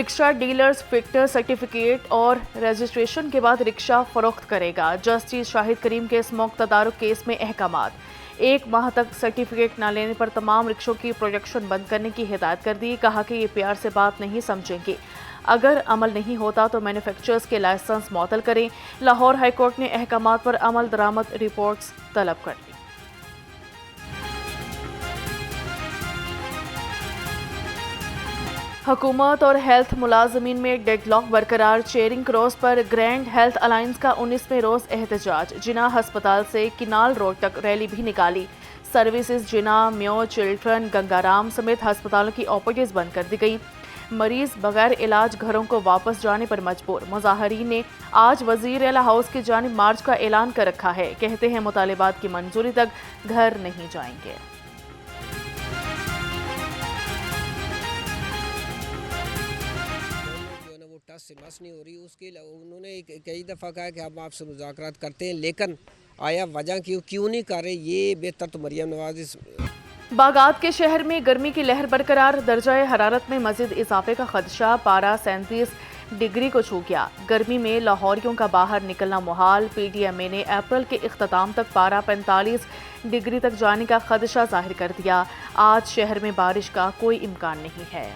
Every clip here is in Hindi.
रिक्शा डीलर्स फिटनेस सर्टिफिकेट और रजिस्ट्रेशन के बाद रिक्शा फरोख्त करेगा। जस्टिस शाहिद करीम के स्मोक तदारुक केस में अहकामात। 1 माह तक सर्टिफिकेट न लेने पर तमाम रिक्शों की प्रोडक्शन बंद करने की हिदायत कर दी। कहा कि ये प्यार से बात नहीं समझेंगे, अगर अमल नहीं होता तो मैन्युफैक्चरर्स के लाइसेंस मुअत्तल करें। लाहौर हाईकोर्ट ने अहकामात पर अमल दरामद रिपोर्ट्स तलब कर ली। हुकूमत और हेल्थ मुलाजमीन में डेडलॉक बरकरार। चेयरिंग क्रॉस पर ग्रैंड हेल्थ अलायंस का 19वें रोज एहतजाज। जिना अस्पताल से किनाल रोड तक रैली भी निकाली। सर्विसेज जिना, म्यो, चिल्ड्रन, गंगाराम समेत अस्पतालों की ओपीडीज बंद कर दी गई। मरीज बगैर इलाज घरों को वापस जाने पर मजबूर। मुजाहरीन ने आज वजीर आला हाउस की जानिब मार्च का ऐलान कर रखा है। कहते हैं मुतालिबात की मंजूरी तक घर नहीं जाएंगे। टस से मस नहीं हो रही, उसके उन्होंने कई दफ़ा कहा कि हम आपसे मुज़ाकरात करते हैं, लेकिन आया वजह क्यों नहीं कर रहे, ये बेहतर तो मरियम नवाज। बागात के शहर में गर्मी की लहर बरकरार। दर्जा हरारत में मज़ीद इजाफे का खदशा। पारा 37 डिग्री को छू गया। गर्मी में लाहौरियों का बाहर निकलना मुहाल। PTMA ने अप्रैल के इख्तिताम तक पारा 45 डिग्री तक जाने का खदशा जाहिर कर दिया। आज शहर में बारिश का कोई इम्कान नहीं है।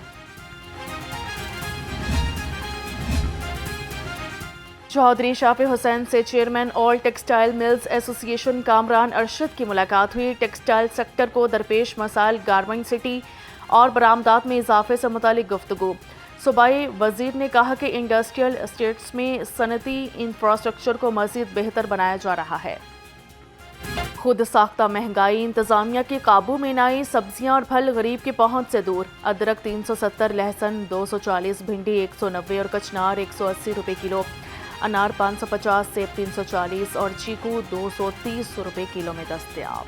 चौधरी शाफी हुसैन से chairman all textile mills association Kamran Arshad की मुलाकात हुई। टेक्सटाइल सेक्टर को दरपेश मसाइल, गारमेंट सिटी और बरामदात में इजाफे से मुतालिक गुफ्तगू। सूबाई वजीर ने कहा कि इंडस्ट्रियल एस्टेट्स में सनती इंफ्रास्ट्रक्चर को मजीद बेहतर बनाया जा रहा है। खुद साख्ता महंगाई इंतजामिया के काबू में न आई। सब्जियां और फल गरीब की पहुंच से दूर। अदरक 370, लहसुन 240, भिंडी 190 और कचनार 180 रुपए किलो। अनार 550, सेब 340 और चीकू 230 रुपए किलो में दस्तयाब।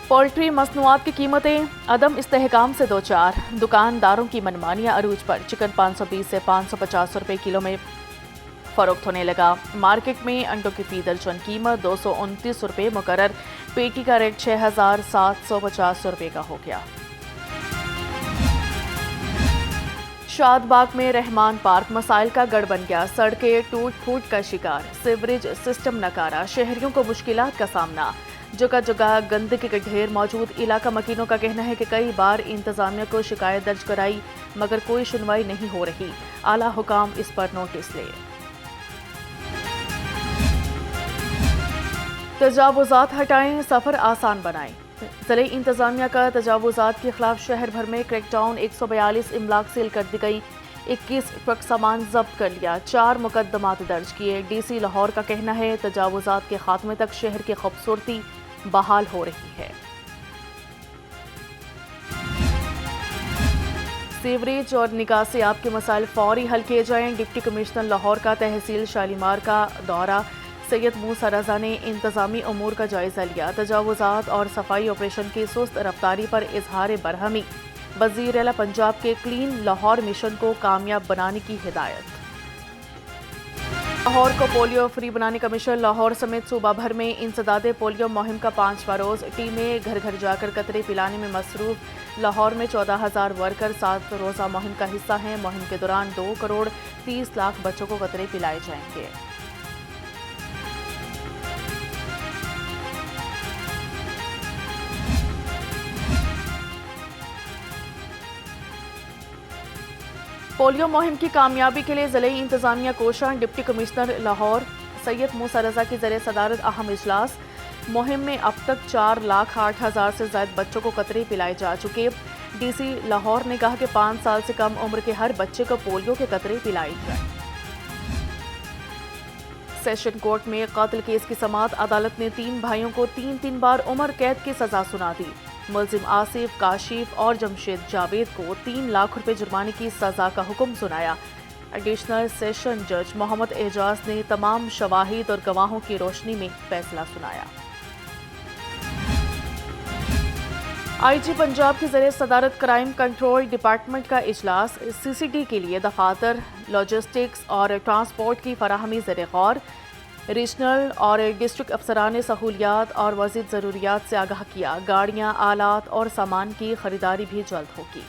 पोल्ट्री मसनूआत की कीमतें अदम इस्तेहकाम से दो चार। दुकानदारों की मनमानियां अरूज पर। चिकन 520 से 550 रुपए किलो में फरोख्त होने लगा। मार्केट में अंडों की फी दर्जन कीमत 229 रुपए मुकर्रर। पेटी का रेट 6750 रुपए का हो गया। शादबाग में रहमान पार्क मसाइल का गढ़ बन गया। सड़कें टूट फूट का शिकार। सीवरेज सिस्टम नकारा। शहरियों को मुश्किलात का सामना। जगह जगह गंदगी के ढेर मौजूद। इलाका मकीनों का कहना है कि कई बार इंतजामिया को शिकायत दर्ज कराई मगर कोई सुनवाई नहीं हो रही। आला हुकाम इस पर नोटिस ले। तजावुजात हटाएं, सफर आसान बनाएं। ज़िले इंतजामिया का तजावुजात के खिलाफ शहर भर में क्रैकडाउन। 142 इमलाक सील कर दी गई। 21 ट्रक सामान जब्त कर लिया। 4 मुकदमात दर्ज किए। DC लाहौर का कहना है तजावुजात के खात्मे तक शहर की खूबसूरती बहाल हो रही है। सीवरेज और निकासियाब के मसाइल फौरी हल किए जाएं। डिप्टी कमिश्नर लाहौर का तहसील शालीमार का दौरा। सैयद मूसा रजा ने इंतजामी उमूर का जायजा लिया। तजावुजात और सफाई ऑपरेशन की सुस्त रफ्तारी पर इजहार बरहमी। वजीर आला पंजाब के क्लीन लाहौर मिशन को कामयाब बनाने की हिदायत। लाहौर को पोलियो फ्री बनाने का मिशन। लाहौर समेत सूबा भर में इंसदादे पोलियो मुहिम का 5वां रोज। टीमें घर घर जाकर कतरे पिलाने में मसरूफ। लाहौर में 14,000 वर्कर 7 रोज़ा मुहिम का हिस्सा हैं। मुहिम के दौरान 2 करोड़ 30 लाख बच्चों को कतरे पिलाए जाएंगे। पोलियो मुहिम की कामयाबी के लिए ज़िले इंतजामिया कोशां। डिप्टी कमिश्नर लाहौर सैयद मूसा रजा की ज़रिए सदारत अहम इजलास। मुहिम में अब तक 4,08,000 से ज़ायद बच्चों को कतरे पिलाए जा चुके। DC लाहौर ने कहा कि 5 साल से कम उम्र के हर बच्चे को पोलियो के कतरे पिलाए जाए। सेशन कोर्ट में कत्ल केस की समाअत। अदालत ने 3 भाइयों को 3-3 बार उम्र कैद की सजा सुना दी। मुलजिम आसिफ, काशिफ और जमशेद जावेद को 3 लाख रुपए जुर्माने की सजा का हुक्म सुनाया। एडिशनल सेशन जज मोहम्मद एजाज ने तमाम शवाहिद और गवाहों की रोशनी में फैसला सुनाया। IG पंजाब की ज़रिए सदारत क्राइम कंट्रोल डिपार्टमेंट का इजलास। CCD के लिए दफातर, लॉजिस्टिक्स और ट्रांसपोर्ट की फराहमी ज़रिए गौर। रीजनल और डिस्ट्रिक्ट अफसरान ने सहूलियात और मज़ीद ज़रूरियात से आगाह किया। गाड़ियाँ, आलात और सामान की खरीदारी भी जल्द होगी।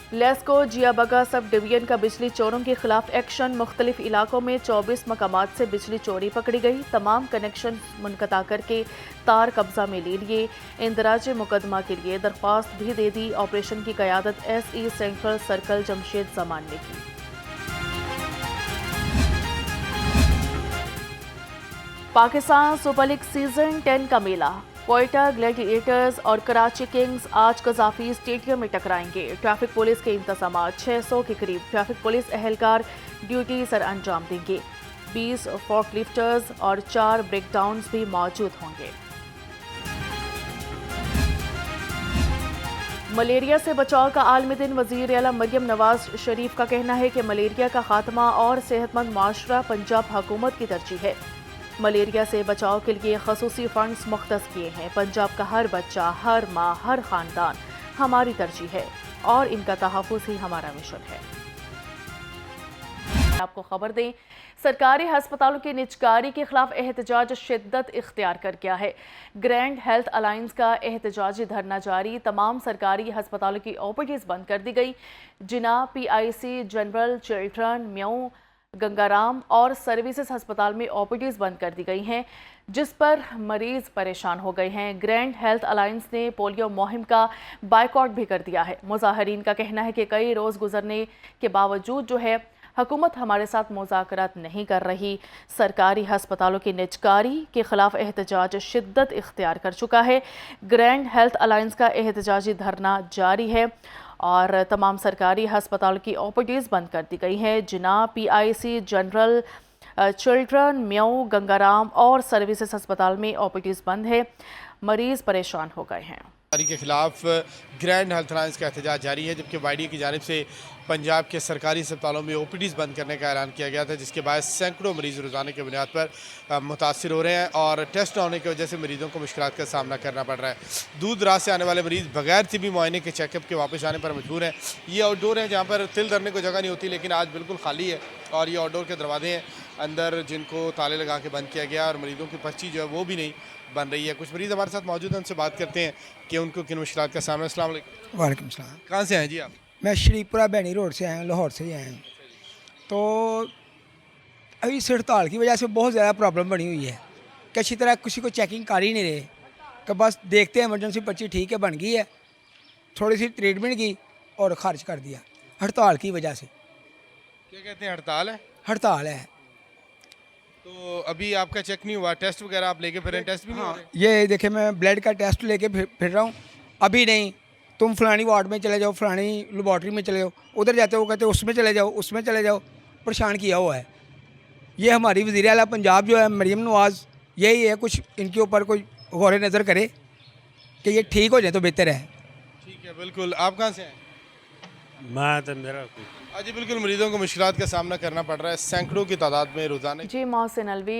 लेस्को जियाबगा सब डिवीजन का बिजली चोरों के खिलाफ एक्शन। मुख्तलिफ इलाकों में 24 मकामात से बिजली चोरी पकड़ी गई। तमाम कनेक्शन मुनक़ता करके तार कब्जा में ले लिए। इंदराज मुकदमा के लिए दरख्वास्त भी दे दी। ऑपरेशन की क़यादत SE central circle Jamshed Zaman ने की। पाकिस्तान सुपर लीग सीजन 10 का मेला। क्वेटा ग्लैडिएटर्स और कराची किंग्स आज कज़ाफी स्टेडियम में टकराएंगे। ट्रैफिक पुलिस के इंतजामात। 600 के करीब ट्रैफिक पुलिस एहलकार ड्यूटी सर अंजाम देंगे। 20 फोर्कलिफ्टर्स और 4 ब्रेकडाउन्स भी मौजूद होंगे। मलेरिया से बचाव का आलमी दिन। वज़ीर आला मरियम नवाज शरीफ का कहना है कि मलेरिया का खात्मा और सेहतमंद माशरा पंजाब हुकूमत की तरजीह है। मलेरिया से बचाव के लिए खसूसी फंड्स मुख्तस किए हैं। पंजाब का हर बच्चा, हर माँ, हर ख़ानदान हमारी तरजीह है और इनका तहफ़्फ़ुज़ ही हमारा मिशन है। आपको खबर दें, सरकारी हस्पतालों की निजकारी के खिलाफ एहतजाज शिद्दत इख्तियार कर गया है। ग्रैंड हेल्थ अलायंस का एहतजाजी धरना जारी। तमाम सरकारी हस्पतालों की OPDs बंद कर दी गई। जिना, PIC, general, children, mu, Gangaram और सर्विसेज अस्पताल में OPDs बंद कर दी गई हैं, जिस पर मरीज परेशान हो गए हैं। ग्रैंड हेल्थ अलायंस ने पोलियो मुहिम का बायकॉट भी कर दिया है। मुजाहिरीन का कहना है कि कई रोज़ गुजरने के बावजूद जो है हुकूमत हमारे साथ मुज़ाकरात नहीं कर रही। सरकारी हस्पतालों की निजकारी के खिलाफ एहतजाज शिद्दत इख्तियार कर चुका है। ग्रैंड हेल्थ अलायंस का एहतजाजी धरना जारी है और तमाम सरकारी हस्पतालों की OPDs बंद कर दी गई हैं। जिना, PIC, general, children, mu, Gangaram और सर्विसेज अस्पताल में OPDs बंद है। मरीज परेशान हो गए हैं। के खिलाफ ग्रैंड हेल्थ अलायंस का एहतजाज जारी है, जबकि YDA की जानिब से पंजाब के सरकारी अस्पतालों में OPDs बंद करने का ऐलान किया गया था, जिसके बाद सैकड़ों मरीज़ रोज़ाना की बुनियाद पर मुतासिर हो रहे हैं और टेस्ट न होने की वजह से मरीज़ों को मुश्किलात का सामना करना पड़ रहा है। दूर दराज से आने वाले मरीज़ बगैर तिबी मुआयने के चेकअप के वापस आने पर मजबूर हैं। ये आउटडोर है जहाँ पर तिल धरने को जगह नहीं होती, लेकिन आज बिल्कुल खाली है और ये आउटडोर के दरवाजे हैं अंदर जिनको ताले लगा के बंद किया गया और मरीज़ों की पर्ची जो है वो भी नहीं बन रही है। कुछ मरीज़ हमारे साथ मौजूद हैं, उनसे बात करते हैं कि उनको किन मुश्किलात का सामना। अस्सलाम वालेकुम। वालेकुम सलाम। कहाँ से हैं जी आप? मैं श्रीपुरा बैनी रोड से आया हूँ, लाहौर से ही आया हूँ। तो अभी इस हड़ताल की वजह से बहुत ज़्यादा प्रॉब्लम बनी हुई है कि अच्छी तरह किसी को चेकिंग कर ही नहीं रहे कि बस देखते हैं इमरजेंसी पर्ची ठीक है, बन गई है, थोड़ी सी ट्रीटमेंट की और ख़ारिज कर दिया हड़ताल की वजह से। क्या कहते हैं, हड़ताल है? हड़ताल है। तो अभी आपका चेक नहीं हुआ? टेस्ट वगैरह आप लेके फिर रहे हैं? टेस्ट भी नहीं हो रहे? ये देखे मैं ब्लड का टेस्ट लेके फिर रहा हूँ, अभी नहीं। तुम फलानी वार्ड में चले जाओ, फलानी लेबॉर्ट्री में चले जाओ, उधर जाते हो कहते हो उसमें चले जाओ, उसमें चले जाओ। परेशान किया हुआ है। ये हमारी वज़ीर आला पंजाब जो है मरियम नवाज़, यही है, कुछ इनके ऊपर कोई गौर नज़र करे कि ये ठीक हो जाए तो बेहतर है। ठीक है, बिल्कुल। आप कहाँ से हैं? मैं तो मेरा जी बिल्कुल, मरीजों को मुश्किलात का सामना करना पड़ रहा है सैकड़ों की तादाद में रोज़ाना। जी, मोहसिन अलवी।